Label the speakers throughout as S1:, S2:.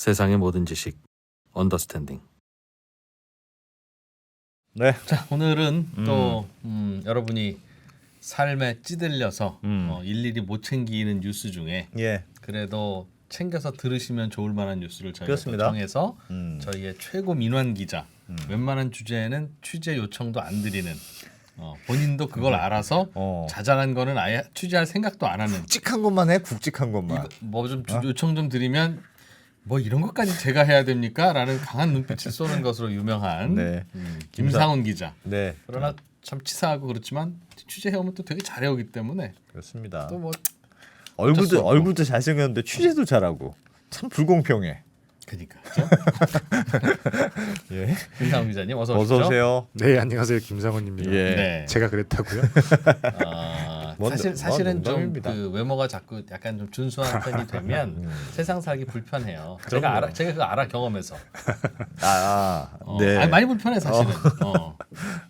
S1: 세상의 모든 지식 언더스탠딩.
S2: 네.
S3: 자, 오늘은 또 여러분이 삶에 찌들려서 일일이 못 챙기는 뉴스 중에
S2: 예.
S3: 그래도 챙겨서 들으시면 좋을 만한 뉴스를 저희가
S2: 그렇습니다.
S3: 정해서 저희의 최고 민환 기자 웬만한 주제에는 취재 요청도 안 드리는 본인도 그걸 알아서 자잘한 거는 아예 취재할 생각도 안 하는
S2: 굵직한 것만 해. 굵직한 것만.
S3: 뭐 좀 요청 좀 드리면 뭐 이런 것까지 제가 해야 됩니까? 라는 강한 눈빛을 쏘는 것으로 유명한
S2: 네.
S3: 김상훈 기자.
S2: 네.
S3: 그러나 참 치사하고 그렇지만 취재해오면 또 되게 잘해오기 때문에
S2: 그렇습니다.
S3: 또 뭐
S2: 얼굴도 잘생겼는데 취재도 잘하고 참 불공평해.
S3: 그러니까 그죠?
S2: 예.
S3: 김상훈 기자님 어서 오십시오.
S2: 어서 오세요.
S4: 네, 안녕하세요. 김상훈입니다.
S2: 예.
S3: 네.
S4: 제가 그랬다고요?
S3: 사실은 좀
S2: 농담입니다.
S3: 그 외모가 자꾸 약간 좀 준수한 편이 되면 세상 살기 불편해요. 제가 그거 알아 경험해서.
S2: 네.
S3: 아니, 많이 불편해 사실은.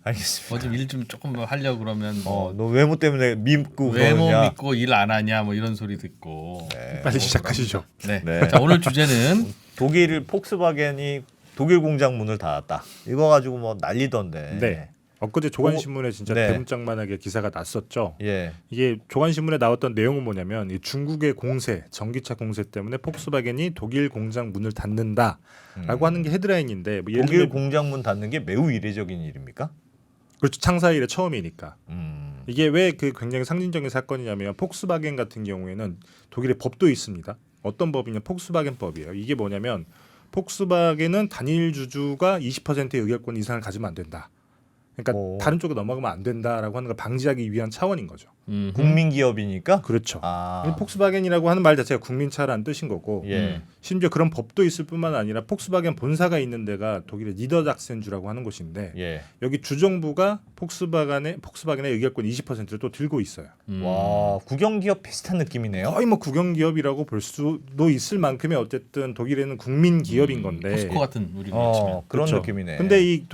S2: 알겠습니다.
S3: 뭐 좀 일 좀 조금 뭐 하려고 그러면
S2: 너 외모 때문에 믿고
S3: 외모
S2: 그러느냐.
S3: 믿고 일 안 하냐 뭐 이런 소리 듣고.
S4: 빨리 시작하시죠.
S3: 네.
S2: 네.
S3: 자, 오늘 주제는
S2: 독일 폭스바겐이 독일 공장 문을 닫았다. 이거 가지고 뭐 난리던데.
S4: 네. 엊그제 조간신문에 진짜
S2: 네.
S4: 대문짝만하게 기사가 났었죠.
S2: 예.
S4: 이게 조간신문에 나왔던 내용은 뭐냐면 이 중국의 공세, 전기차 공세 때문에 폭스바겐이 독일 공장 문을 닫는다라고 하는 게 헤드라인인데 뭐 예를
S2: 독일
S4: 들면
S2: 공장 문 닫는 게 매우 이례적인 일입니까?
S4: 그렇죠. 창사 일의 처음이니까.
S2: 음.
S4: 이게 왜 그 굉장히 상징적인 사건이냐면 폭스바겐 같은 경우에는 독일의 법도 있습니다. 어떤 법이냐? 폭스바겐법이에요. 이게 뭐냐면 폭스바겐은 단일 주주가 20%의 의결권 이상을 가지면 안 된다. 그러니까 다른 쪽에 넘어가면 안 된다라고 하는 걸 방지하기 위한 차원인 거죠.
S2: 국민 기업이니까.
S4: 그렇죠.
S2: 아.
S4: 폭스바겐이라고 하는 말 자체가 국민차라는 뜻인 거고
S2: 예.
S4: 심지어 그런 법도 있을 뿐만 아니라 폭스바겐 본사가 있는 데가 독일의 니더작센주라고 하는 곳인데
S2: 예.
S4: 여기 주정부가 폭스바겐의 의결권 20%를 또 들고 있어요.
S2: 와, 국영 기업 비슷한 느낌이네요.
S4: 거의 뭐 국영기업이라고 볼 수도 있을 만큼의 어쨌든 독일에는 국민 기업인 건데
S3: 포스코 같은 우리가 치면.
S2: 그런
S4: 그렇죠.
S2: 느낌이네.
S4: 근데 이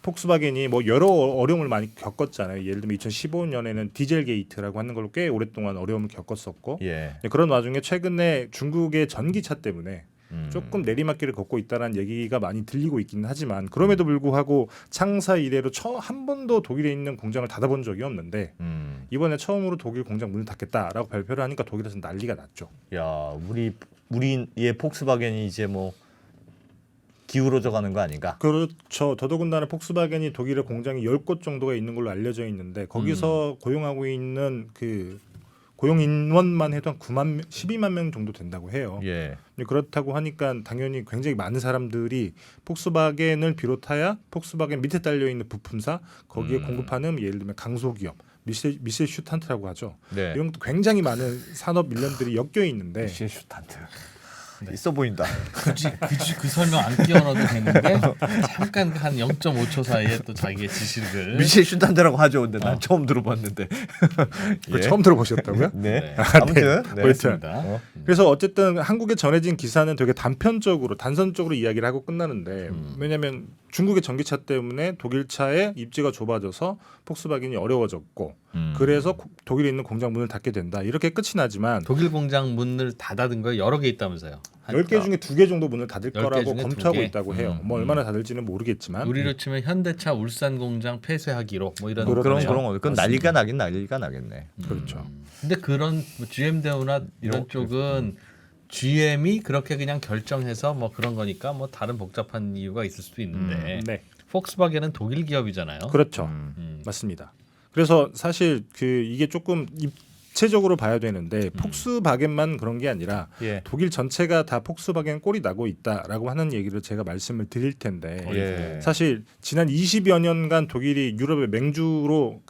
S4: 폭스바겐이 뭐 여러 어려움을 많이 겪었잖아요. 예를 들면 2015년에는 디젤 게이트라고 하는 걸로 꽤 오랫동안 어려움을 겪었었고
S2: 예.
S4: 그런 와중에 최근에 중국의 전기차 때문에 조금 내리막길을 걷고 있다는 얘기가 많이 들리고 있기는 하지만 그럼에도 불구하고 창사 이래로 한 번도 독일에 있는 공장을 닫아본 적이 없는데 이번에 처음으로 독일 공장 문을 닫겠다라고 발표를 하니까 독일에서 난리가 났죠.
S2: 야, 우리의 폭스바겐이 이제 뭐 기울어져 가는 거 아닌가?
S4: 그렇죠. 더더군다나 폭스바겐이 독일의 공장이 10곳 정도가 있는 걸로 알려져 있는데 거기서 고용하고 있는 그 고용 인원만 해도 한 12만 명 정도 된다고 해요.
S2: 예.
S4: 근데 그렇다고 하니까 당연히 굉장히 많은 사람들이 폭스바겐을 비롯하여 폭스바겐 밑에 딸려 있는 부품사 거기에 공급하는 예를 들면 강소기업 미셸 슈탄트라고 하죠.
S2: 네.
S4: 이런 것도 굉장히 많은 산업 일련들이 엮여 있는데
S2: 미셸 슈탄트. 있어 보인다.
S3: 굳이 그 설명 안 끼워넣어도 되는데 잠깐 한 0.5초 사이에 또 자기의 지식을
S2: 미셸 슈탄트라고 하죠. 근데 난 처음 들어봤는데.
S4: 그걸 처음 들어보셨다고요?
S2: 네.
S3: 네.
S2: 아무튼 네.
S3: 그렇습니다.
S4: 그래서 어쨌든 한국에 전해진 기사는 되게 단선적으로 이야기를 하고 끝나는데 왜냐하면 중국의 전기차 때문에 독일차의 입지가 좁아져서 폭스바겐이 어려워졌고 그래서 독일에 있는 공장 문을 닫게 된다 이렇게 끝이 나지만
S3: 독일 공장 문을 닫아둔 거 여러 개 있다면서요.
S4: 10개 중에 2개 정도 문을 닫을
S3: 10개
S4: 거라고
S3: 중에
S4: 검토하고
S3: 2개?
S4: 있다고 해요. 뭐 얼마나 닫을지는 모르겠지만
S3: 우리로 치면 현대차 울산 공장 폐쇄하기로 뭐 이런
S4: 그런
S3: 거네요.
S2: 그런 거. 그건 난리가 나겠네.
S4: 그렇죠.
S3: 근데 그런 뭐 GM 대우나 이런 쪽은 GM이 그렇게 그냥 결정해서 뭐 그런 거니까 뭐 다른 복잡한 이유가 있을 수도 있는데
S4: 네.
S3: 폭스바겐은 독일 기업이잖아요.
S4: 그렇죠. 맞습니다. 그래서 사실 이게 조금 입체적으로 봐야 되는데 폭스바겐만 그런 게 아니라
S2: 예.
S4: 독일 전체가 다 폭스바겐 꼴이 나고 있다라고 하는 얘기를 제가 말씀을 드릴 텐데
S2: 예.
S4: 사실 지난 20여 년간 독일이 유럽의 맹주로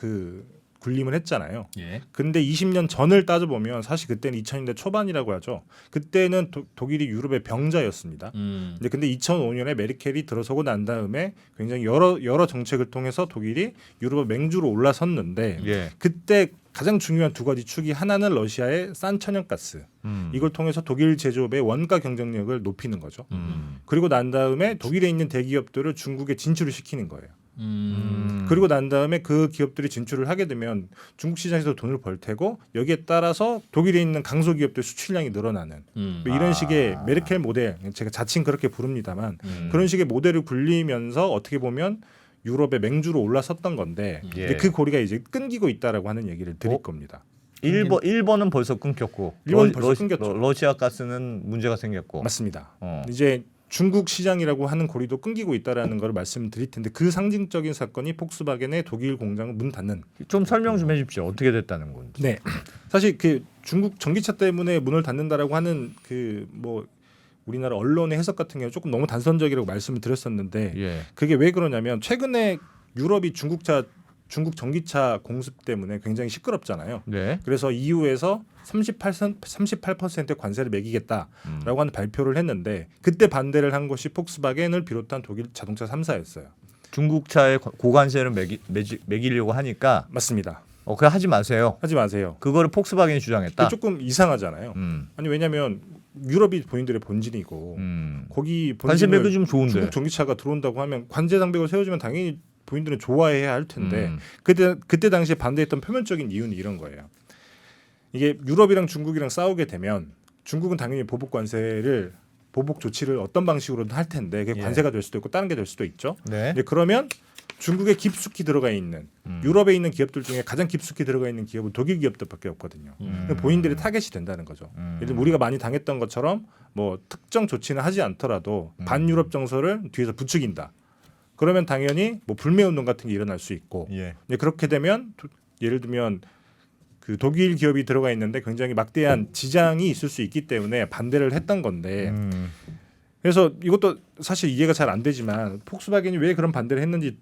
S4: 군림을 했잖아요.
S3: 예.
S4: 근데 20년 전을 따져보면 사실 그때는 2000년대 초반이라고 하죠. 그때는 독일이 유럽의 병자였습니다. 근데 2005년에 메르켈이 들어서고 난 다음에 굉장히 여러 정책을 통해서 독일이 유럽의 맹주로 올라섰는데
S2: 예.
S4: 그때 가장 중요한 두 가지 축이 하나는 러시아의 싼 천연가스 이걸 통해서 독일 제조업의 원가 경쟁력을 높이는 거죠. 그리고 난 다음에 독일에 있는 대기업들을 중국에 진출을 시키는 거예요. 그리고 난 다음에 그 기업들이 진출을 하게 되면 중국 시장에서 돈을 벌 테고 여기에 따라서 독일에 있는 강소 기업들 수출량이 늘어나는 뭐 이런 식의 메르켈 모델, 제가 자칭 그렇게 부릅니다만 그런 식의 모델을 굴리면서 어떻게 보면 유럽의 맹주로 올라섰던 건데
S2: 예.
S4: 근데 그 고리가 이제 끊기고 있다라고 하는 얘기를 드릴 겁니다.
S2: 일본은 벌써 끊겼고
S4: 일본은 벌써 끊겼죠.
S2: 러시아 가스는 문제가 생겼고
S4: 맞습니다.
S2: 어.
S4: 이제 중국 시장이라고 하는 고리도 끊기고 있다라는 걸 말씀드릴 텐데 그 상징적인 사건이 폭스바겐의 독일 공장을 문 닫는.
S2: 좀 설명 좀 해주십시오. 어떻게 됐다는 건지.
S4: 네, 사실 그 중국 전기차 때문에 문을 닫는다라고 하는 그 뭐 우리나라 언론의 해석 같은 경우 조금 너무 단선적이라고 말씀을 드렸었는데
S2: 예.
S4: 그게 왜 그러냐면 최근에 유럽이 중국 전기차 공습 때문에 굉장히 시끄럽잖아요.
S2: 네.
S4: 그래서 EU에서 38% 관세를 매기겠다라고 하는 발표를 했는데 그때 반대를 한 것이 폭스바겐을 비롯한 독일 자동차 3사였어요.
S2: 중국 차에 고관세를 매기려고 하니까
S4: 맞습니다.
S2: 그냥 하지 마세요.
S4: 하지 마세요.
S2: 그거를 폭스바겐이 주장했다.
S4: 그게 조금 이상하잖아요. 아니 왜냐하면 유럽이 본인들의 본진이고 거기
S2: 관세
S4: 본진을
S2: 매겨주면 좋은데.
S4: 중국 전기차가 들어온다고 하면 관세 장벽을 세워주면 당연히 본인들은 좋아해야 할 텐데 그때 당시에 반대했던 표면적인 이유는 이런 거예요. 이게 유럽이랑 중국이랑 싸우게 되면 중국은 당연히 보복 조치를 어떤 방식으로든 할 텐데 그게
S2: 예.
S4: 관세가 될 수도 있고 다른 게 될 수도 있죠.
S2: 네.
S4: 근데 그러면 중국에 깊숙이 들어가 있는 유럽에 있는 기업들 중에 가장 깊숙이 들어가 있는 기업은 독일 기업들밖에 없거든요. 본인들이 타겟이 된다는 거죠. 예를 들면 우리가 많이 당했던 것처럼 뭐 특정 조치는 하지 않더라도 반유럽 정서를 뒤에서 부추긴다. 그러면 당연히 뭐 불매 운동 같은 게 일어날 수 있고
S2: 예.
S4: 그렇게 되면 예를 들면 그 독일 기업이 들어가 있는데 굉장히 막대한 지장이 있을 수 있기 때문에 반대를 했던 건데 그래서 이것도 사실 이해가 잘 안 되지만 폭스바겐이 왜 그런 반대를 했는지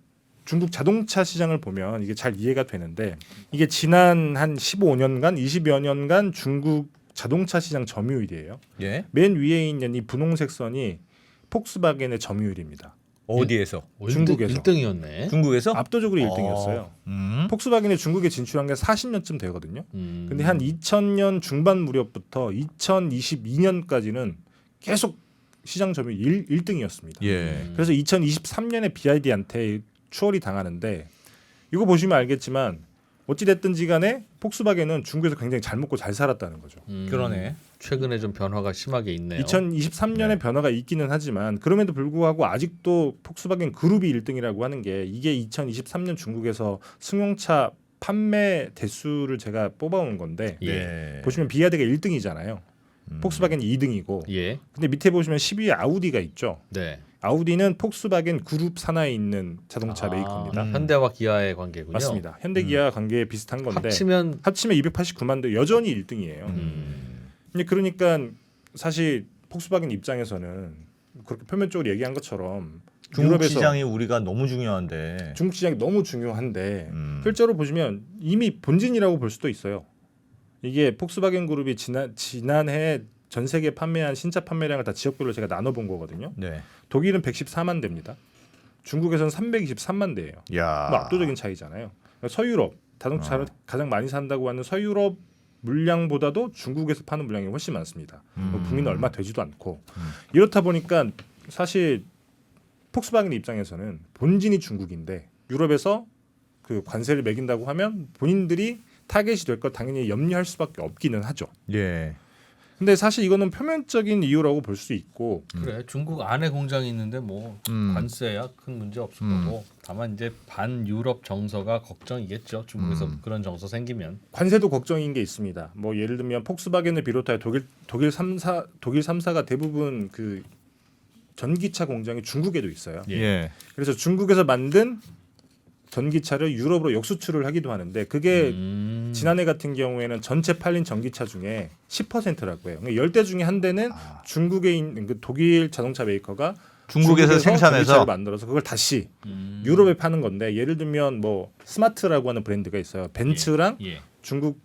S4: 중국 자동차 시장을 보면 이게 잘 이해가 되는데 이게 지난 한 15년간 20여 년간 중국 자동차 시장 점유율이에요.
S2: 예.
S4: 맨 위에 있는 이 분홍색 선이 폭스바겐의 점유율입니다.
S2: 어디에서?
S4: 중국에서.
S3: 1등이었네.
S2: 중국에서?
S4: 압도적으로 1등이었어요. 폭스바겐이 중국에 진출한 게 40년쯤 되거든요. 근데 한 2000년 중반 무렵부터 2022년까지는 계속 시장 점유율 1등이었습니다.
S2: 예.
S4: 그래서 2023년에 BYD한테 추월이 당하는데 이거 보시면 알겠지만 어찌됐든지 간에 폭스바겐은 중국에서 굉장히 잘 먹고 잘 살았다는 거죠.
S2: 그러네.
S3: 최근에 좀 변화가 심하게 있네요.
S4: 2023년에 변화가 있기는 하지만 그럼에도 불구하고 아직도 폭스바겐 그룹이 1등이라고 하는 게 이게 2023년 중국에서 승용차 판매 대수를 제가 뽑아온 건데
S2: 예.
S4: 보시면 비야드가 1등이잖아요. 폭스바겐이 2등이고
S3: 예. 근데
S4: 밑에 보시면 10위에 아우디가 있죠.
S3: 네.
S4: 아우디는 폭스바겐 그룹 산하에 있는 자동차 메이커입니다.
S3: 현대와 기아의 관계군요.
S4: 맞습니다. 현대 기아 관계 비슷한 건데
S3: 합치면
S4: 289만 대 여전히 1등이에요. 근데 그러니까 사실 폭스바겐 입장에서는 그렇게 표면적으로 얘기한 것처럼
S2: 중국
S4: 유럽에서
S2: 시장이 우리가 너무 중요한데.
S4: 중국 시장이 너무 중요한데 실제로 보시면 이미 본진이라고 볼 수도 있어요. 이게 폭스바겐 그룹이 지난해 전 세계 판매한 신차 판매량을 다 지역별로 제가 나눠본 거거든요.
S2: 네.
S4: 독일은 114만 대입니다. 중국에서는 323만 대예요.
S2: 야.
S4: 뭐 압도적인 차이잖아요. 서유럽 자동차를 가장 많이 산다고 하는 서유럽 물량보다도 중국에서 파는 물량이 훨씬 많습니다. 국민은 얼마 되지도 않고 이렇다 보니까 사실 폭스바겐 입장에서는 본진이 중국인데 유럽에서 그 관세를 매긴다고 하면 본인들이 타겟이 될 것 당연히 염려할 수밖에 없기는 하죠.
S2: 예.
S4: 근데 사실 이거는 표면적인 이유라고 볼 수 있고
S3: 그래 중국 안에 공장이 있는데 뭐 관세야 큰 문제 없을 거고 다만 이제 반 유럽 정서가 걱정이겠죠. 중국에서 그런 정서 생기면
S4: 관세도 걱정인 게 있습니다. 뭐 예를 들면 폭스바겐을 비롯하여 독일 3사가 대부분 그 전기차 공장이 중국에도 있어요.
S2: 예.
S4: 그래서 중국에서 만든 전기차를 유럽으로 역수출을 하기도 하는데 그게 지난해 같은 경우에는 전체 팔린 전기차 중에 10%라고 해요. 10대 중에 한 대는 중국에 있는 그 독일 자동차 메이커가
S2: 중국에서 생산해서
S4: 전기차를 만들어서 그걸 다시 유럽에 파는 건데 예를 들면 뭐 스마트라고 하는 브랜드가 있어요. 벤츠랑
S3: 예.
S4: 중국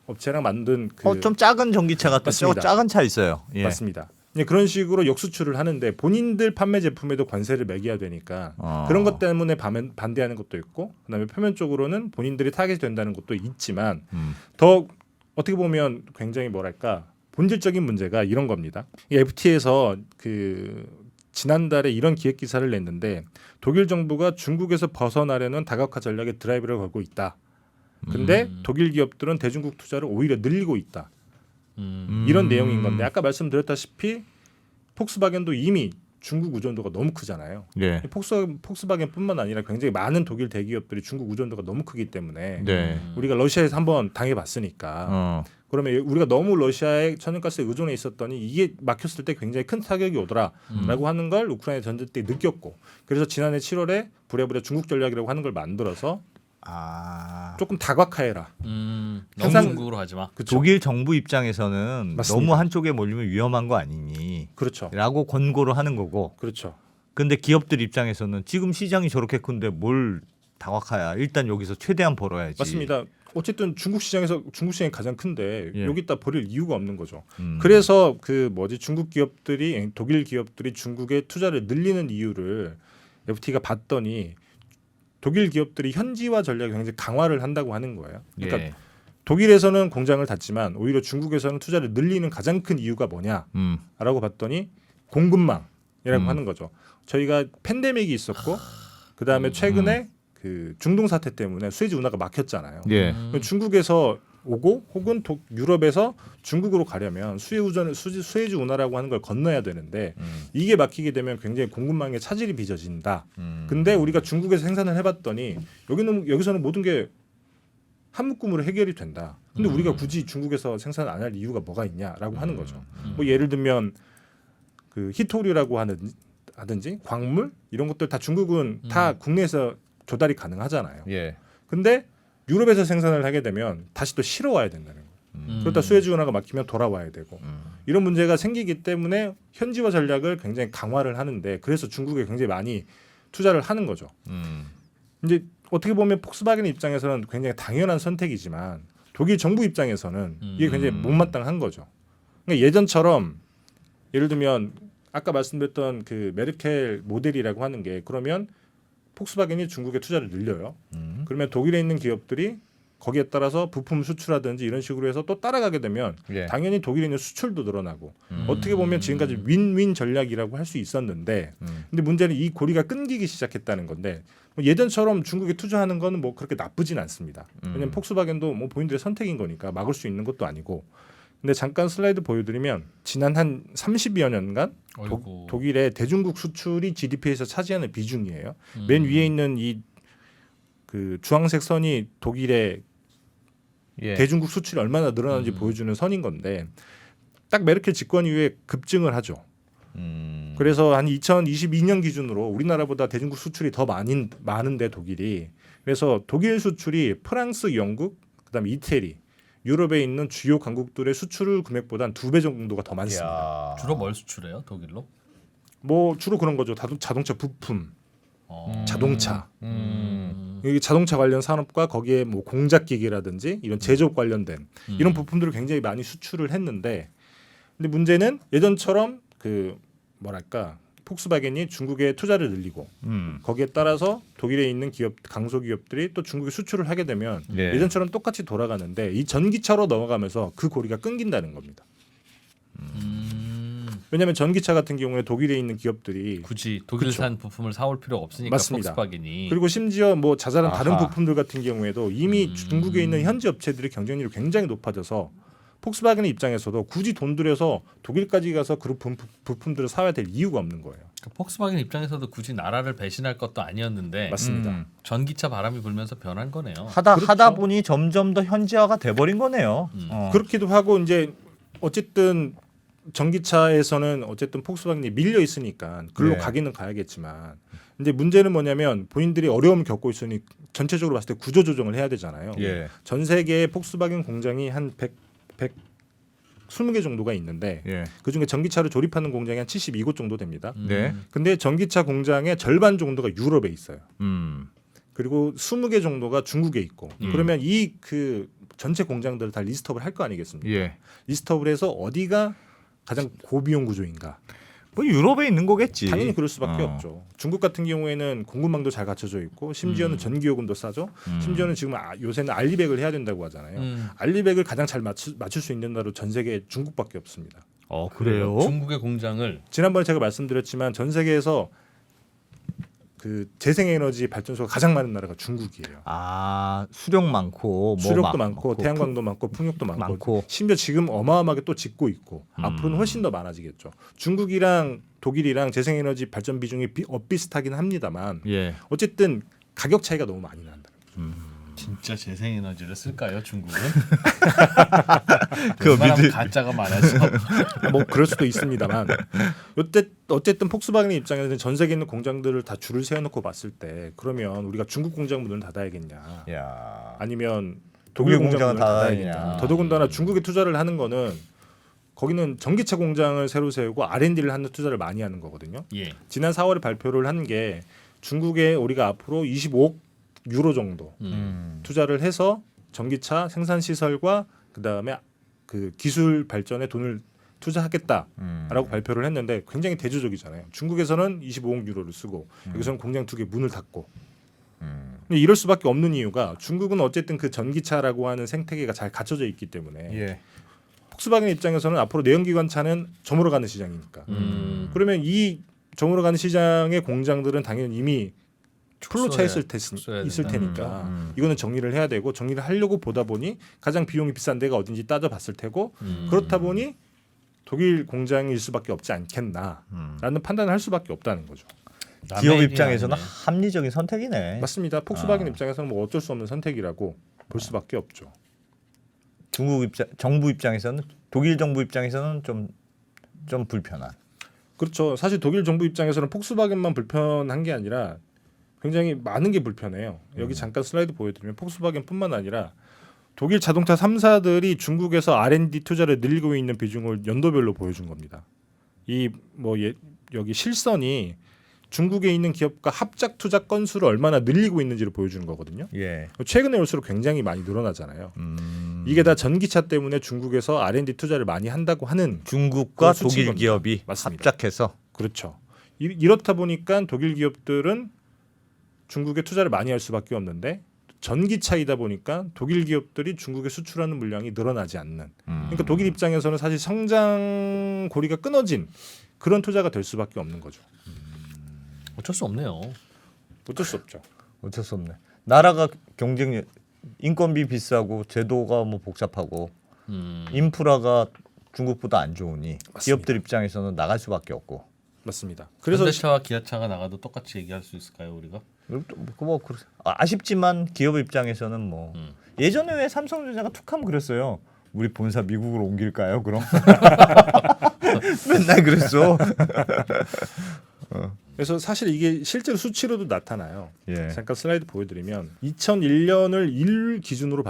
S4: 업체랑 만든 그
S2: 좀 작은 전기차 같은
S4: 맞습니다.
S2: 작은 차 있어요. 예.
S4: 맞습니다. 그런 식으로 역수출을 하는데 본인들 판매 제품에도 관세를 매겨야 되니까 그런 것 때문에 반대하는 것도 있고 그다음에 표면적으로는 본인들이 타겟이 된다는 것도 있지만 더 어떻게 보면 굉장히 뭐랄까 본질적인 문제가 이런 겁니다. 이 FTA에서 그 지난달에 이런 기획 기사를 냈는데 독일 정부가 중국에서 벗어나려는 다각화 전략에 드라이브를 걸고 있다. 근데 독일 기업들은 대중국 투자를 오히려 늘리고 있다. 이런 내용인 건데 아까 말씀드렸다시피 폭스바겐도 이미 중국 의존도가 너무 크잖아요.
S1: 예.
S4: 폭스바겐뿐만 아니라 굉장히 많은 독일 대기업들이 중국 의존도가 너무 크기 때문에
S1: 네.
S4: 우리가 러시아에서 한번 당해봤으니까 그러면 우리가 너무 러시아의 천연가스에 의존해 있었더니 이게 막혔을 때 굉장히 큰 타격이 오더라라고 하는 걸 우크라이나 전쟁 때 느꼈고 그래서 지난해 7월에 부랴부랴 중국 전략이라고 하는 걸 만들어서 조금 다각화해라.
S3: 너무
S4: 항상-
S3: 중국으로 하지 마.
S4: 그쵸?
S5: 독일 정부 입장에서는
S4: 맞습니다.
S5: 너무 한쪽에 몰리면 위험한 거 아니니
S4: 그렇죠.
S5: 라고 권고를 하는 거고
S4: 그렇죠.
S5: 근데 기업들 입장에서는 지금 시장이 저렇게 큰데 뭘 다각화야 일단 여기서 최대한 벌어야지
S4: 맞습니다. 어쨌든 중국 시장이 가장 큰데
S5: 예.
S4: 여기다 버릴 이유가 없는 거죠.
S5: 음.
S4: 그래서 중국 기업들이 독일 기업들이 중국에 투자를 늘리는 이유를 FT가 봤더니 독일 기업들이 현지화 전략을 굉장히 강화를 한다고 하는 거예요. 그러니까
S5: 예.
S4: 독일에서는 공장을 닫지만 오히려 중국에서는 투자를 늘리는 가장 큰 이유가 뭐냐라고 봤더니 공급망이라고 하는 거죠. 저희가 팬데믹이 있었고 그 다음에 최근에 그 중동 사태 때문에 수에즈 운하가 막혔잖아요.
S5: 예.
S4: 중국에서 오고 혹은 유럽에서 중국으로 가려면 수에즈 운하라고 하는 걸 건너야 되는데 이게 막히게 되면 굉장히 공급망에 차질이 빚어진다. 근데 우리가 중국에서 생산을 해봤더니 여기서는 모든 게 한 묶음으로 해결이 된다. 근데 우리가 굳이 중국에서 생산 안 할 이유가 뭐가 있냐라고 하는 거죠. 뭐 예를 들면 그 히토류라고 하든지 광물 이런 것들 다 중국은 다 국내에서 조달이 가능하잖아요.
S5: 예.
S4: 근데 유럽에서 생산을 하게 되면 다시 또 실어 와야 된다는 거예요. 그러다 수에즈 운하가 막히면 돌아와야 되고 이런 문제가 생기기 때문에 현지화 전략을 굉장히 강화를 하는데 그래서 중국에 굉장히 많이 투자를 하는 거죠. 이제 어떻게 보면 폭스바겐 입장에서는 굉장히 당연한 선택이지만 독일 정부 입장에서는 이게 굉장히 못마땅한 거죠. 그러니까 예전처럼 예를 들면 아까 말씀드렸던 그 메르켈 모델이라고 하는 게 그러면 폭스바겐이 중국에 투자를 늘려요. 그러면 독일에 있는 기업들이 거기에 따라서 부품 수출하든지 이런 식으로 해서 또 따라가게 되면
S5: 예.
S4: 당연히 독일에 있는 수출도 늘어나고 어떻게 보면 지금까지 윈윈 전략이라고 할 수 있었는데 근데 문제는 이 고리가 끊기기 시작했다는 건데 뭐 예전처럼 중국에 투자하는 거는 뭐 그렇게 나쁘진 않습니다. 왜냐하면 폭스바겐도 뭐 본인들의 선택인 거니까 막을 수 있는 것도 아니고 근데 잠깐 슬라이드 보여드리면 지난 한 30여 년간
S3: 어이구.
S4: 독일의 대중국 수출이 GDP에서 차지하는 비중이에요. 맨 위에 있는 이 그 주황색 선이 독일의
S5: 예.
S4: 대중국 수출이 얼마나 늘어나는지 보여주는 선인 건데 딱 메르켈 집권 이후에 급증을 하죠. 그래서 한 2022년 기준으로 우리나라보다 대중국 수출이 더 많은데 독일이 그래서 독일 수출이 프랑스, 영국, 그다음에 이태리, 유럽에 있는 주요 강국들의 수출 금액보다 한 2배 정도가 더 많습니다.
S3: 주로 뭘 수출해요? 독일로?
S4: 뭐 주로 그런 거죠. 자동차 부품, 자동차.
S3: 음.
S4: 여기 자동차 관련 산업과 거기에 뭐 공작 기계라든지 이런 제조업 관련된 이런 부품들을 굉장히 많이 수출을 했는데 근데 문제는 예전처럼 그 뭐랄까 폭스바겐이 중국에 투자를 늘리고 거기에 따라서 독일에 있는 기업 강소기업들이 또 중국에 수출을 하게 되면
S5: 예.
S4: 예전처럼 똑같이 돌아가는데 이 전기차로 넘어가면서 그 고리가 끊긴다는 겁니다. 왜냐하면 전기차 같은 경우에 독일에 있는 기업들이
S3: 굳이 독일산 부품을 사올 필요 없으니까
S4: 맞습니다.
S3: 폭스바겐이
S4: 그리고 심지어 뭐 자잘한 다른
S5: 아하.
S4: 부품들 같은 경우에도 이미 중국에 있는 현지 업체들의 경쟁률이 굉장히 높아져서 폭스바겐의 입장에서도 굳이 돈 들여서 독일까지 가서 그 부품들을 사야 될 이유가 없는 거예요.
S3: 그 폭스바겐 입장에서도 굳이 나라를 배신할 것도 아니었는데
S4: 맞습니다.
S3: 전기차 바람이 불면서 변한 거네요.
S5: 하다 보니 점점 더 현지화가 돼버린 거네요.
S4: 그렇기도 하고 이제 어쨌든 전기차에서는 어쨌든 폭스바겐이 밀려 있으니까 글로
S5: 네.
S4: 가기는 가야겠지만 근데 문제는 뭐냐면 본인들이 어려움을 겪고 있으니 전체적으로 봤을 때 구조 조정을 해야 되잖아요.
S5: 예.
S4: 전 세계에 폭스바겐 공장이 한 120개 정도가 있는데
S5: 예.
S4: 그중에 전기차를 조립하는 공장이 한 72곳 정도 됩니다.
S5: 네.
S4: 근데 전기차 공장의 절반 정도가 유럽에 있어요. 그리고 20개 정도가 중국에 있고 그러면 이 그 전체 공장들을 다 리스트업을 할 거 아니겠습니까?
S5: 예.
S4: 리스트업을 해서 어디가 가장 고비용 구조인가?
S5: 뭐 유럽에 있는 거겠지.
S4: 당연히 그럴 수밖에 없죠. 중국 같은 경우에는 공급망도 잘 갖춰져 있고 심지어는 전기요금도 싸죠. 심지어는 지금 요새는 알리백을 해야 된다고 하잖아요. 알리백을 가장 잘 맞출 수 있는 나라로 전 세계에 중국밖에 없습니다.
S5: 그래요?
S3: 중국의 공장을
S4: 지난번에 제가 말씀드렸지만 전 세계에서 그 재생에너지 발전소가 가장 많은 나라가 중국이에요.
S5: 수력 많고
S4: 수력도 많고 태양광도 많고 풍력도 많고 심지어 지금 어마어마하게 또 짓고 있고 앞으로는 훨씬 더 많아지겠죠. 중국이랑 독일이랑 재생에너지 발전 비중이 비슷하긴 합니다만
S5: 예.
S4: 어쨌든 가격 차이가 너무 많이 난다.
S3: 진짜 재생에너지를 쓸까요, 중국은?
S5: 그
S3: 웬만하면 가짜가 많아서.
S4: 뭐 그럴 수도 있습니다만 어쨌든 폭스바겐의 입장에서는 전 세계에 있는 공장들을 다 줄을 세워놓고 봤을 때 그러면 우리가 중국 공장 문을 닫아야겠냐
S5: 야.
S4: 아니면
S5: 독일
S4: 독일
S5: 공장을
S4: 공장을
S5: 닫아야겠냐.
S4: 닫아야겠냐. 더더군다나 중국에 투자를 하는 거는 거기는 전기차 공장을 새로 세우고 R&D를 하는 투자를 많이 하는 거거든요.
S3: 예.
S4: 지난 4월에 발표를 한 게 중국에 우리가 앞으로 25억 유로 정도 투자를 해서 전기차 생산 시설과 그다음에 그 기술 발전에 돈을 투자하겠다라고 발표를 했는데 굉장히 대조적이잖아요. 중국에서는 25억 유로를 쓰고 여기서는 공장 2개 문을 닫고. 근데 이럴 수밖에 없는 이유가 중국은 어쨌든 그 전기차라고 하는 생태계가 잘 갖춰져 있기 때문에
S5: 예.
S4: 폭스바겐 입장에서는 앞으로 내연기관차는 저물어 가는 시장이니까. 그러면 이 저물어 가는 시장의 공장들은 당연히 이미 풀로 차 있을 테니까 이거는 정리를 해야 되고 정리를 하려고 보다 보니 가장 비용이 비싼 데가 어딘지 따져봤을 테고 그렇다 보니 독일 공장일 수밖에 없지 않겠나라는 판단을 할 수밖에 없다는 거죠.
S5: 기업 입장에서는 합리적인 선택이네.
S4: 맞습니다. 폭스바겐 입장에서는 뭐 어쩔 수 없는 선택이라고 볼 수밖에 없죠.
S5: 중국 정부 입장에서는 독일 정부 입장에서는 좀 불편한.
S4: 그렇죠. 사실 독일 정부 입장에서는 폭스바겐만 불편한 게 아니라 굉장히 많은 게 불편해요. 여기 잠깐 슬라이드 보여드리면 폭스바겐뿐만 아니라 독일 자동차 3사들이 중국에서 R&D 투자를 늘리고 있는 비중을 연도별로 보여준 겁니다. 이 뭐 여기 실선이 중국에 있는 기업과 합작 투자 건수를 얼마나 늘리고 있는지를 보여주는 거거든요.
S5: 예.
S4: 최근에 올수록 굉장히 많이 늘어나잖아요. 이게 다 전기차 때문에 중국에서 R&D 투자를 많이 한다고 하는
S5: 중국과
S4: 그런
S5: 독일
S4: 수치인
S5: 기업이
S4: 맞습니다.
S5: 합작해서.
S4: 그렇죠. 이렇다 보니까 독일 기업들은 중국에 투자를 많이 할 수밖에 없는데 전기차이다 보니까 독일 기업들이 중국에 수출하는 물량이 늘어나지 않는. 그러니까 독일 입장에서는 사실 성장 고리가 끊어진 그런 투자가 될 수밖에 없는 거죠.
S3: 어쩔 수 없네요.
S4: 어쩔 수 없죠.
S5: 어쩔 수 없네. 나라가 경쟁력, 인건비 비싸고 제도가 뭐 복잡하고 인프라가 중국보다 안 좋으니 기업들 입장에서는 나갈 수밖에 없고.
S4: 맞습니다. 그래서
S3: 현대차와 기아차가 나가도 똑같이 얘기할 수 있을까요, 우리가?
S5: 아쉽지만 기업 입장에서는 뭐 예전에 왜 삼성전자가 툭하면 그랬어요. 우리 본사 미국으로 옮길까요? 그럼 맨날 그랬어.
S4: 그래서 사실 이게 실제로 수치로도 나타나요.
S5: 예.
S4: 잠깐 슬라이드 보여드리면 2001년을 일 기준으로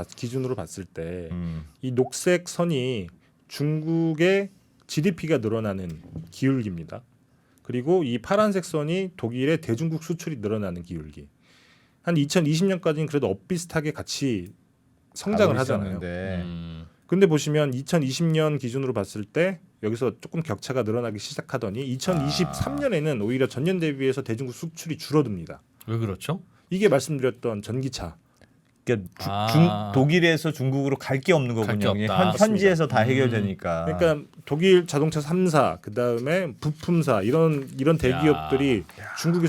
S4: 봤을 때 이 녹색 선이 중국의 GDP가 늘어나는 기울기입니다. 그리고 이 파란색 선이 독일의 대중국 수출이 늘어나는 기울기. 한 2020년까지는 그래도 엇비슷하게 같이 성장을 하잖아요. 근데 보시면 2020년 기준으로 봤을 때 여기서 조금 격차가 늘어나기 시작하더니 2023년에는 오히려 전년 대비해서 대중국 수출이 줄어듭니다.
S3: 왜 그렇죠?
S4: 이게 말씀드렸던 전기차.
S5: 그러니까 독일에서 중국으로 갈 게 없는 거군요. 현지에서 다 해결되니까.
S4: 그러니까 독일 자동차 3사 그다음에 부품사 이런 대기업들이 중국에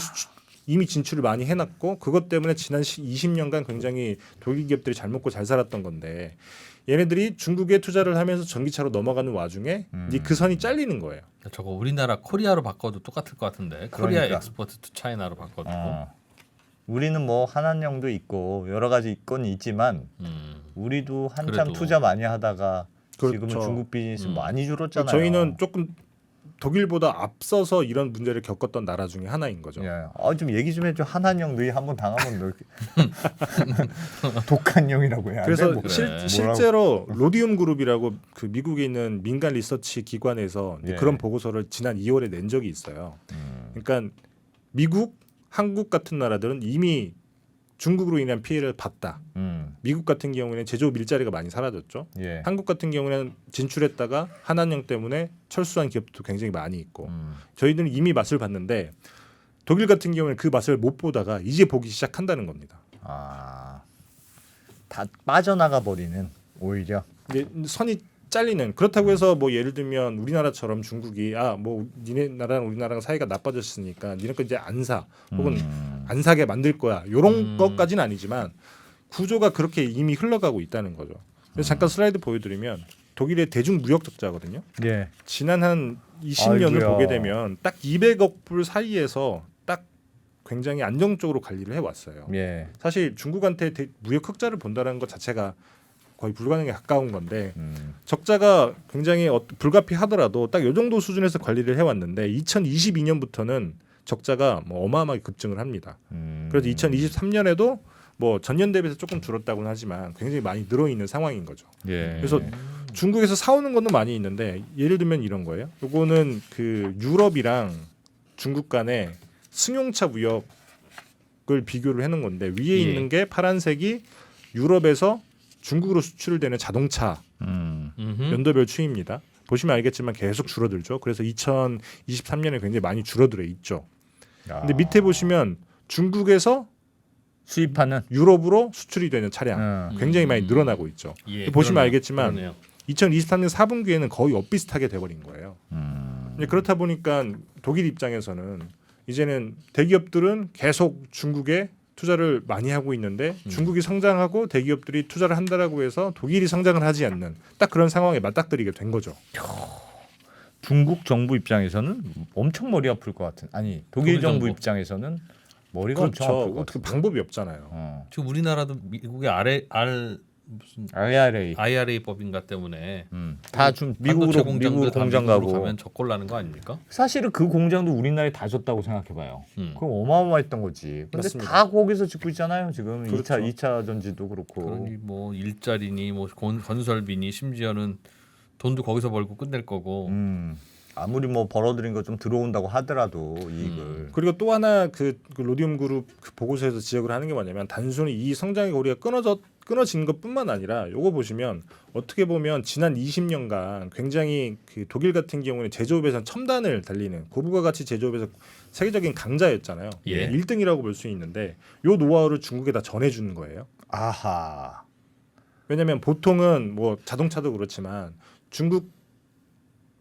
S4: 이미 진출을 많이 해놨고 그것 때문에 지난 20년간 굉장히 독일 기업들이 잘 먹고 잘 살았던 건데 얘네들이 중국에 투자를 하면서 전기차로 넘어가는 와중에 이제 그 선이 잘리는 거예요.
S3: 저거 우리나라 코리아로 바꿔도 똑같을 것 같은데. 코리아
S5: 그러니까.
S3: 엑스포트 투 차이나로 바꿔도.
S5: 우리는 뭐 한한령도 있고 여러 가지 건 있지만 우리도 한참
S3: 그래도.
S5: 투자 많이 하다가
S4: 그렇죠.
S5: 지금은 중국 비즈니스 많이 줄었잖아요.
S4: 저희는 조금 독일보다 앞서서 이런 문제를 겪었던 나라 중에 하나인 거죠.
S5: 예. 좀 얘기 좀 해줘. 한한령 너희 한번 당하면 너 독한 형이라고 해야 돼.
S4: 그래서
S5: 뭐.
S4: 실제로 로디움 그룹이라고 그 미국에 있는 민간 리서치 기관에서
S5: 예.
S4: 그런 보고서를 지난 2월에 낸 적이 있어요. 그러니까 미국, 한국 같은 나라들은 이미 중국으로 인한 피해를 봤다. 미국 같은 경우에는 제조업 일자리가 많이 사라졌죠.
S5: 예.
S4: 한국 같은 경우에는 진출했다가 한한령 때문에 철수한 기업도 굉장히 많이 있고 저희들은 이미 맛을 봤는데 독일 같은 경우에는 그 맛을 못 보다가 이제 보기 시작한다는 겁니다.
S5: 다 빠져나가 버리는 오히려.
S4: 이제 선이 잘리는 그렇다고 해서 뭐 예를 들면 우리나라처럼 중국이 뭐 니네 나라랑 우리나라랑 사이가 나빠졌으니까 니네 거 이제 안 사 혹은 안 사게 만들 거야 요런 것까지는 아니지만 구조가 그렇게 이미 흘러가고 있다는 거죠. 그래서 잠깐 슬라이드 보여드리면 독일의 대중 무역 적자거든요.
S5: 예.
S4: 지난 한 20년을
S5: 아이고야.
S4: 보게 되면 딱 200억 불 사이에서 딱 굉장히 안정적으로 관리를 해왔어요.
S5: 예.
S4: 사실 중국한테 무역 흑자를 본다는 것 자체가 거의 불가능에 가까운 건데 적자가 굉장히 불가피하더라도 딱 요 정도 수준에서 관리를 해왔는데 2022년부터는 적자가 뭐 어마어마하게 급증을 합니다. 그래서 2023년에도 뭐 전년 대비해서 조금 줄었다고는 하지만 굉장히 많이 늘어 있는 상황인 거죠.
S5: 예.
S4: 그래서 중국에서 사오는 것도 많이 있는데 예를 들면 이런 거예요. 요거는 그 유럽이랑 중국 간의 승용차 무역을 비교를 해놓은 건데 위에
S3: 예.
S4: 있는 게 파란색이 유럽에서 중국으로 수출되는 자동차 연도별 추이입니다. 보시면 알겠지만 계속 줄어들죠. 그래서 2023년에 굉장히 많이 줄어들어 있죠. 근데 밑에 보시면 중국에서
S5: 수입하는
S4: 유럽으로 수출이 되는 차량 굉장히 많이 늘어나고 있죠.
S3: 예,
S4: 보시면
S3: 그러네요.
S4: 알겠지만
S3: 그러네요.
S4: 2023년 4분기에는 거의 엇비슷하게 돼버린 거예요. 이제 그렇다 보니까 독일 입장에서는 이제는 대기업들은 계속 중국에 투자를 많이 하고 있는데 중국이 성장하고 대기업들이 투자를 한다라고 해서 독일이 성장을 하지 않는 딱 그런 상황에 맞닥뜨리게 된 거죠.
S5: 중국 정부 입장에서는 엄청 머리 아플 것 같은. 아니 독일
S3: 독일
S5: 정부
S3: 정부.
S5: 입장에서는 머리가 엄청 아플
S4: 그렇죠.
S5: 것
S4: 어떻게
S5: 같은.
S4: 방법이 없잖아요.
S3: 지금 우리나라도 미국의 무슨
S5: IRA.
S3: IRA법인가 때문에
S5: 다좀
S3: 반도체
S5: 미국으로
S3: 다
S5: 공장
S3: 미국으로
S5: 가고.
S3: 가면 적골 나는 거 아닙니까?
S5: 사실은 그 공장도 우리나라에 다 줬다고 생각해봐요. 그럼 어마어마했던 거지. 근데
S4: 맞습니다.
S5: 다 거기서 짓고 있잖아요. 지금
S4: 그렇죠.
S5: 2차 전지도 그렇고.
S3: 그러니 뭐 일자리니 뭐 건설비니 심지어는 돈도 거기서 벌고 끝낼 거고.
S5: 아무리 뭐 벌어들인 거 좀 들어온다고 하더라도 이익을.
S4: 그리고 또 하나 그 로디움 그룹 그 보고서에서 지적을 하는 게 뭐냐면 단순히 이 성장의 고리가 끊어진 것뿐만 아니라 요거 보시면 어떻게 보면 지난 20년간 굉장히 그 독일 같은 경우는 제조업에서 첨단을 달리는 고부가 가치 제조업에서 세계적인 강자였잖아요.
S3: 예.
S4: 1등이라고 볼 수 있는데 요 노하우를 중국에다 전해주는 거예요.
S5: 아하.
S4: 왜냐하면 보통은 뭐 자동차도 그렇지만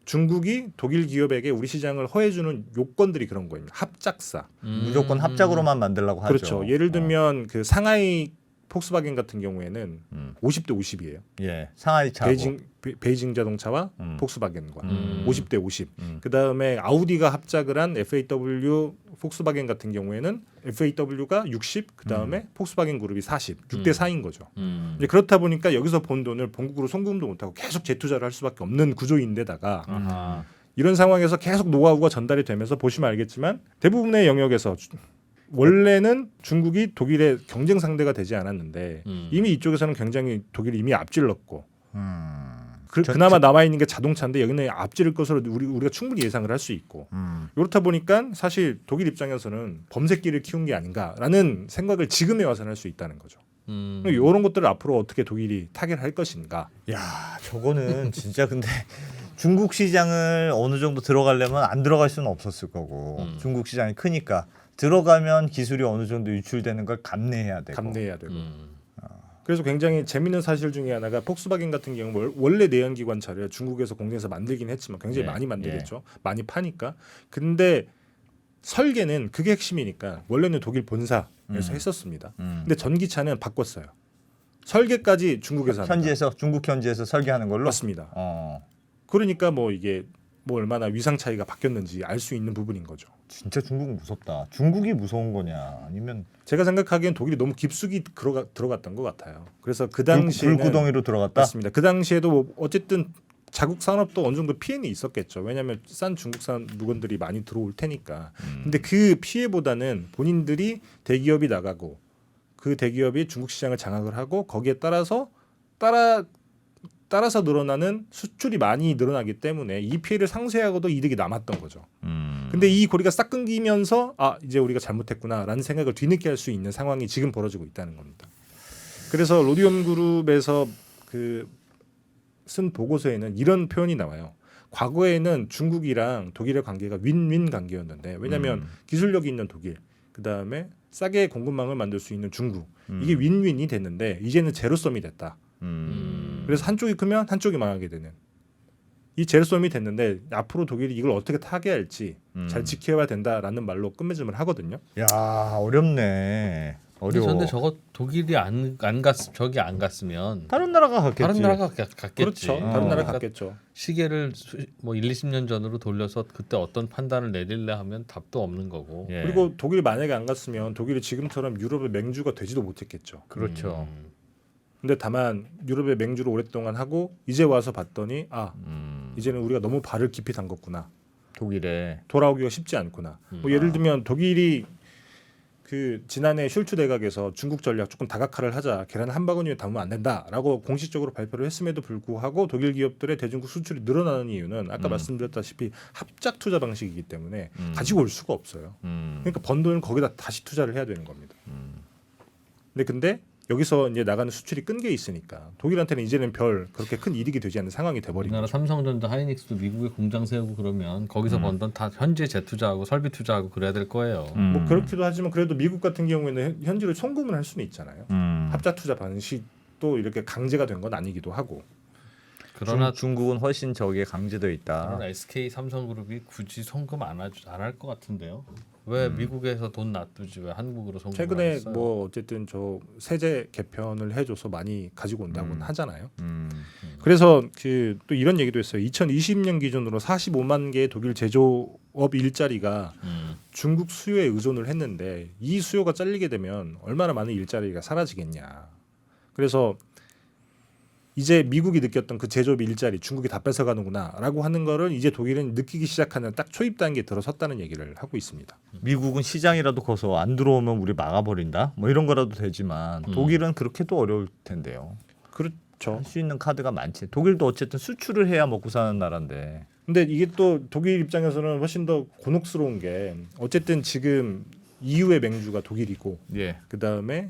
S4: 중국이 독일 기업에게 우리 시장을 허해주는 요건들이 그런 거입니다. 합작사.
S5: 무조건 합작으로만 만들라고 하죠.
S4: 그렇죠. 예를 들면 그 상하이 폭스바겐 같은 경우에는 50대 50이에요.
S5: 예, 상하이 차고.
S4: 베이징 자동차와
S5: 음.
S4: 폭스바겐과
S3: 음.
S4: 50대 50. 그다음에 아우디가 합작을 한 FAW 폭스바겐 같은 경우에는 FAW가 60, 그다음에 폭스바겐 그룹이 40, 6대 4인 거죠. 이제 그렇다 보니까 여기서 번 돈을 본국으로 송금도 못하고 계속 재투자를 할 수밖에 없는 구조인데다가
S3: 아하.
S4: 이런 상황에서 계속 노하우가 전달이 되면서 보시면 알겠지만 대부분의 영역에서 원래는 중국이 독일의 경쟁 상대가 되지 않았는데 이미 이쪽에서는 굉장히 독일이 이미 앞질렀고 그나마 남아 있는 게 자동차인데 여기는 앞지를 것으로 우리가 충분히 예상을 할 수 있고 그렇다 보니까 사실 독일 입장에서는 범새끼를 키운 게 아닌가라는 생각을 지금에 와서는 할 수 있다는 거죠. 이런 것들을 앞으로 어떻게 독일이 타결할 것인가.
S5: 야, 저거는 진짜 근데 중국 시장을 어느 정도 들어가려면 안 들어갈 수는 없었을 거고 중국 시장이 크니까 들어가면 기술이 어느 정도 유출되는 걸 감내해야 되고.
S4: 감내해야 되고. 그래서 굉장히 재밌는 사실 중에 하나가 폭스바겐 같은 경우 원래 내연기관차를 중국에서 공장에서 만들긴 했지만 굉장히 많이 만들겠죠. 많이 파니까. 근데 설계는 그게 핵심이니까 원래는 독일 본사에서 했었습니다. 근데 전기차는 바꿨어요. 설계까지 중국에서 합니다.
S5: 현지에서 중국 현지에서 설계하는 걸로.
S4: 맞습니다. 그러니까 뭐 이게 뭐 얼마나 위상 차이가 바뀌었는지 알 수 있는 부분인 거죠.
S5: 진짜 중국은 무섭다. 중국이 무서운 거냐 아니면
S4: 제가 생각하기엔 독일이 너무 깊숙이 들어갔던 것 같아요. 그래서 그 당시에는
S5: 불구덩이로 들어갔다.
S4: 맞습니다. 그 당시에도 뭐 어쨌든 자국 산업도 어느 정도 피해는 있었겠죠. 왜냐하면 싼 중국산 물건들이 많이 들어올 테니까. 근데 그 피해보다는 본인들이 대기업이 나가고 그 대기업이 중국 시장을 장악을 하고 거기에 따라서 늘어나는 수출이 많이 늘어나기 때문에 이 피해를 상쇄하고도 이득이 남았던 거죠. 근데 이 고리가 싹 끊기면서 이제 우리가 잘못했구나라는 생각을 뒤늦게 할 수 있는 상황이 지금 벌어지고 있다는 겁니다. 그래서 로디움 그룹에서 쓴 보고서에는 이런 표현이 나와요. 과거에는 중국이랑 독일의 관계가 윈윈 관계였는데 왜냐하면 기술력이 있는 독일, 그 다음에 싸게 공급망을 만들 수 있는 중국 이게 윈윈이 됐는데 이제는 제로섬이 됐다. 그래서 한쪽이 크면 한쪽이 망하게 되는 이 제로섬이 됐는데 앞으로 독일이 이걸 어떻게 타개할지 잘 지켜야 된다라는 말로 끝맺음을 하거든요.
S5: 야 어렵네. 어려워.
S3: 그런데 저거 독일이 저기 안 갔으면
S5: 다른 나라가 갔겠지.
S3: 다른 나라가 갔겠지.
S4: 그렇죠. 다른 나라
S3: 그러니까
S4: 갔겠죠.
S3: 시계를 뭐 1, 20년 전으로 돌려서 그때 어떤 판단을 내릴래 하면 답도 없는 거고.
S5: 예.
S4: 그리고 독일이 만약에 안 갔으면 독일이 지금처럼 유럽의 맹주가 되지도 못했겠죠.
S5: 그렇죠.
S4: 근데 다만 유럽의 맹주를 오랫동안 하고 이제 와서 봤더니 이제는 우리가 너무 발을 깊이 담궜구나.
S5: 독일에
S4: 돌아오기가 쉽지 않구나. 뭐 예를 들면 독일이 그 지난해 슐츠 대각에서 중국 전략 조금 다각화를 하자 계란 한 바구니에 담으면 안 된다라고 공식적으로 발표를 했음에도 불구하고 독일 기업들의 대중국 수출이 늘어나는 이유는 아까 말씀드렸다시피 합작 투자 방식이기 때문에 가지고 올 수가 없어요. 그러니까 번 돈을 거기다 다시 투자를 해야 되는 겁니다. 근데 여기서 이제 나가는 수출이 끊겨 있으니까 독일한테는 이제는 별 그렇게 큰 이득이 되지 않는 상황이 돼버린
S3: 우리나라
S4: 거죠.
S3: 삼성전자, 하이닉스도 미국에 공장 세우고 그러면 거기서 번 돈 다 현지에 재투자하고 설비 투자하고 그래야 될 거예요.
S4: 뭐 그렇기도 하지만 그래도 미국 같은 경우에는 현지를 송금을 할 수는 있잖아요. 합작 투자 방식도 이렇게 강제가 된 건 아니기도 하고.
S3: 그러나
S5: 중국은 훨씬 저기에 강제돼 있다.
S3: 그러나 SK 삼성그룹이 굳이 송금 안 할 것 같은데요. 왜 미국에서 돈 놔두지 왜 한국으로 송금?
S4: 최근에 뭐 어쨌든 저 세제 개편을 해줘서 많이 가지고 온다고는 하잖아요. 그래서 그 또 이런 얘기도 했어요. 2020년 기준으로 45만 개의 독일 제조업 일자리가 중국 수요에 의존을 했는데 이 수요가 잘리게 되면 얼마나 많은 일자리가 사라지겠냐. 그래서 이제 미국이 느꼈던 그 제조업 일자리 중국이 다 뺏어가는구나라고 하는 거를 이제 독일은 느끼기 시작하는 딱 초입 단계에 들어섰다는 얘기를 하고 있습니다.
S5: 미국은 시장이라도 커서 안 들어오면 우리 막아버린다. 뭐 이런 거라도 되지만 독일은 그렇게도 어려울 텐데요.
S4: 그렇죠.
S5: 할 수 있는 카드가 많지. 독일도 어쨌든 수출을 해야 먹고 사는 나라인데.
S4: 근데 이게 또 독일 입장에서는 훨씬 더 곤혹스러운 게 어쨌든 지금 EU의 맹주가 독일이고
S5: 예.
S4: 그 다음에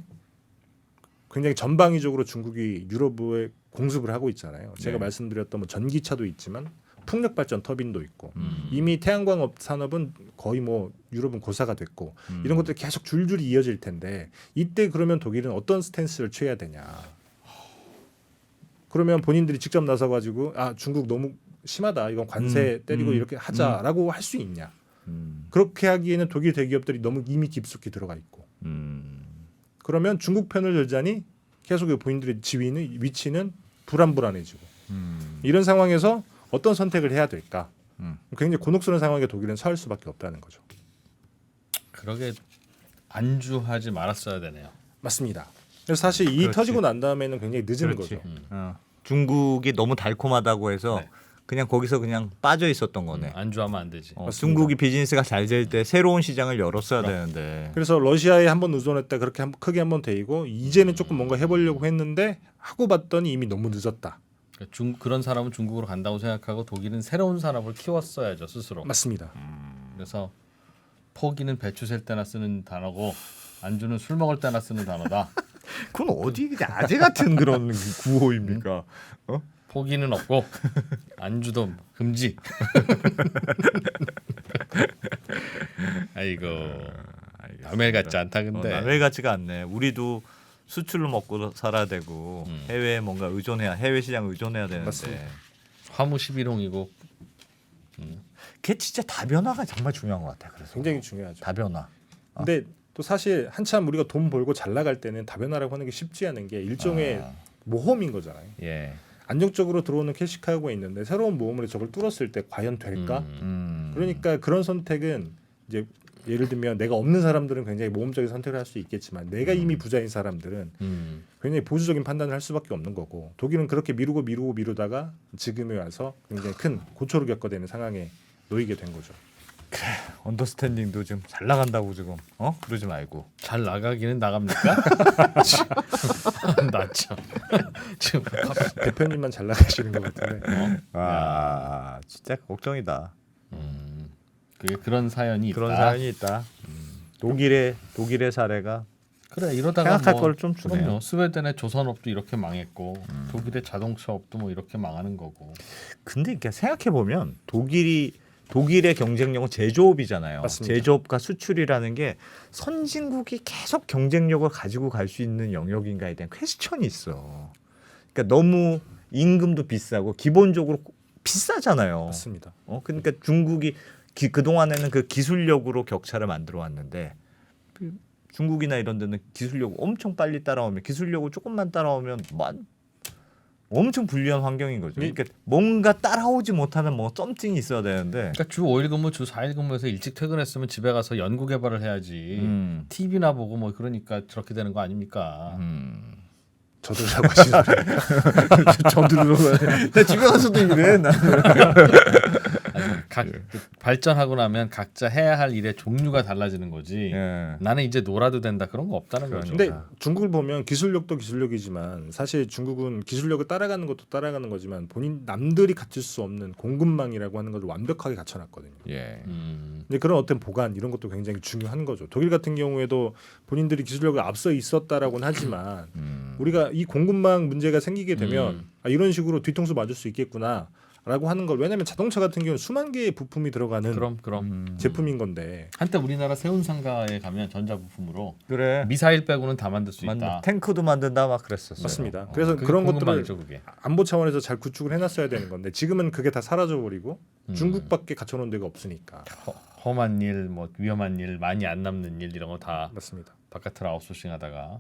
S4: 굉장히 전방위적으로 중국이 유럽에 공습을 하고 있잖아요. 제가
S5: 네.
S4: 말씀드렸던 뭐 전기차도 있지만 풍력 발전 터빈도 있고 이미 태양광 산업은 거의 뭐 유럽은 고사가 됐고 이런 것들이 계속 줄줄이 이어질 텐데 이때 그러면 독일은 어떤 스탠스를 취해야 되냐? 그러면 본인들이 직접 나서 가지고 중국 너무 심하다. 이건 관세 때리고 이렇게 하자라고 할 수 있냐? 그렇게 하기에는 독일 대기업들이 너무 이미 깊숙이 들어가 있고. 그러면 중국 편을 들자니 계속 본인들의 지위는 위치는 불안해지고 이런 상황에서 어떤 선택을 해야 될까? 굉장히 곤혹스러운 상황에 독일은 처할 수밖에 없다는 거죠.
S3: 그러게 안주하지 말았어야 되네요.
S4: 맞습니다. 그래서 사실 이
S5: 그렇지.
S4: 터지고 난 다음에는 굉장히 늦은
S5: 그렇지.
S4: 거죠.
S5: 중국이 너무 달콤하다고 해서
S3: 네.
S5: 그냥 거기서 그냥 빠져 있었던 거네.
S3: 안주하면 안 되지.
S5: 중국이 비즈니스가 잘 될 때 새로운 시장을 열었어야 되는데.
S4: 그래서 러시아에 한번 의존했다 그렇게 크게 한번 데이고 이제는 조금 뭔가 해보려고 했는데 하고 봤더니 이미 너무 늦었다.
S3: 그러니까 그런 사람은 중국으로 간다고 생각하고 독일은 새로운 산업을 키웠어야죠 스스로.
S4: 맞습니다.
S3: 그래서 포기는 배추 셀 때나 쓰는 단어고 안주는 술 먹을 때나 쓰는 단어다.
S5: 그건 어디 그냥 아재 같은 그런 구호입니까?
S3: 포기는 없고 안주도 금지. 아이고 남의 같지 않다 근데.
S5: 남의 같지가 않네. 우리도 수출로 먹고 살아야 되고 해외에 뭔가 해외 시장 의존해야 되는데.
S4: 맞습니다.
S3: 화무 11홍이고
S5: 그게 진짜 다변화가 정말 중요한 것 같아. 그래서
S4: 굉장히 중요하죠.
S5: 다변화.
S4: 근데 또 사실 한참 우리가 돈 벌고 잘 나갈 때는 다변화라고 하는 게 쉽지 않은 게 일종의 모험인 거잖아요.
S5: 예.
S4: 안정적으로 들어오는 캐시카우가 있는데 새로운 모험으로 저걸 뚫었을 때 과연 될까? 그러니까 그런 선택은 이제 예를 들면 내가 없는 사람들은 굉장히 모험적인 선택을 할 수 있겠지만 내가 이미 부자인 사람들은 굉장히 보수적인 판단을 할 수밖에 없는 거고 독일은 그렇게 미루다가 지금에 와서 굉장히 큰 고초를 겪어야 되는 상황에 놓이게 된 거죠.
S5: 언더스탠딩도 지금 잘 나간다고 지금 그러지 말고.
S3: 잘 나가기는 나갑니까? 나죠. 지금
S4: 대표님만 잘 나가시는 것 같은데.
S5: 아 진짜 걱정이다.
S3: 그게 그런 사연이 있다.
S5: 그런 사연이 있다. 독일의 사례가
S3: 그래 이러다가
S5: 생각할
S3: 뭐,
S5: 거를 좀 주네요.
S3: 그럼요. 스웨덴의 조선업도 이렇게 망했고 독일의 자동차업도 뭐 이렇게 망하는 거고.
S5: 근데 이렇게 생각해 보면 독일의 경쟁력은 제조업이잖아요.
S4: 맞습니다.
S5: 제조업과 수출이라는 게 선진국이 계속 경쟁력을 가지고 갈 수 있는 영역인가에 대한 퀘스천이 있어. 그러니까 너무 임금도 비싸고 기본적으로 비싸잖아요.
S4: 맞습니다.
S5: 그러니까 중국이 그 동안에는 그 기술력으로 격차를 만들어 왔는데 중국이나 이런 데는 기술력 엄청 빨리 따라오면 기술력을 조금만 따라오면 엄청 불리한 환경인 거죠. 그러니까 뭔가 따라오지 못하는 뭐 썸띵이 있어야 되는데.
S3: 그러니까 주 5일 근무, 주 4일 근무에서 일찍 퇴근했으면 집에 가서 연구 개발을 해야지. TV나 보고 뭐 그러니까 저렇게 되는 거 아닙니까?
S4: 저도 자고 하시는 저도
S5: 나 집에 가서도 이래.
S3: 발전하고 나면 각자 해야 할 일의 종류가 달라지는 거지.
S5: 예.
S3: 나는 이제 놀아도 된다 그런 거 없다는 거죠.
S4: 근데 중국을 보면 기술력도 기술력이지만 사실 중국은 기술력을 따라가는 것도 따라가는 거지만 남들이 갖출 수 없는 공급망이라고 하는 것을 완벽하게 갖춰놨거든요.
S5: 예.
S4: 근데 그런 어떤 보관 이런 것도 굉장히 중요한 거죠. 독일 같은 경우에도 본인들이 기술력을 앞서 있었다라고는 하지만 우리가 이 공급망 문제가 생기게 되면 이런 식으로 뒤통수 맞을 수 있겠구나. 라고 하는 걸 왜냐하면 자동차 같은 경우는 수만 개의 부품이 들어가는
S3: 그럼
S4: 제품인 건데
S3: 한때 우리나라 세운상가에 가면 전자부품으로
S5: 그래.
S3: 미사일 빼고는 다 만들 수 있다.
S5: 탱크도 만든다 막 그랬었어요.
S4: 맞습니다. 그래서
S3: 그게
S4: 그런 것들을
S3: 공급망이죠, 그게.
S4: 안보 차원에서 잘 구축을 해놨어야 되는 건데 지금은 그게 다 사라져 버리고 중국밖에 갖춰놓은 데가 없으니까.
S3: 험한 일, 뭐 위험한 일, 많이 안 남는 일 이런 거 다
S4: 맞습니다.
S3: 바깥으로 아웃소싱하다가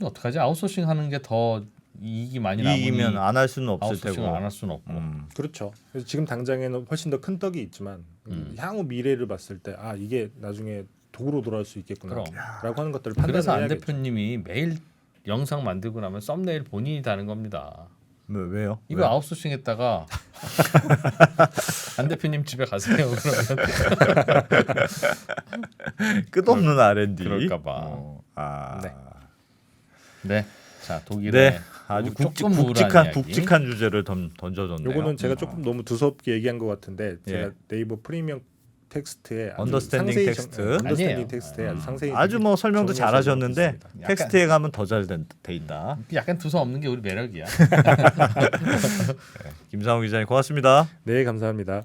S3: 어떡하지? 아웃소싱하는 게 더 이익이 많이
S5: 이익이면
S3: 남으니
S5: 안 할 수는 없을
S3: 아웃소싱을
S5: 테고.
S3: 안 할 수는 없고.
S4: 그렇죠. 그래서 지금 당장에는 훨씬 더 큰 떡이 있지만 향후 미래를 봤을 때 이게 나중에 도구로 돌아올 수 있겠구나라고 하는 것들을
S3: 그래서 안
S4: 판단해야겠죠.
S3: 대표님이 매일 영상 만들고 나면 썸네일 본인이 다는 겁니다.
S5: 왜요?
S3: 이거 아웃소싱했다가 안 대표님 집에 가세요. 그러면
S5: 끝없는 R&D.
S3: 그럴까봐. 네. 자 독일의
S5: 네. 아주
S3: 조금 우울한 이야기.
S5: 굵직한 주제를 던져줬네요.
S4: 요거는 제가 조금 너무 두섭게 얘기한 것 같은데 제가
S5: 예.
S4: 네이버 프리미엄 텍스트에
S5: 언더스탠딩
S4: 상세히
S5: 텍스트.
S4: 언더스탠딩
S3: 아니에요.
S4: 텍스트에 아주 상세히
S5: 아주 뭐 설명도
S4: 정리해서
S5: 잘하셨는데
S4: 있습니다.
S5: 텍스트에 가면 더 잘 돼 있다.
S3: 약간 두서 없는 게 우리 매력이야.
S5: 김상우 기자님 고맙습니다.
S4: 네, 감사합니다.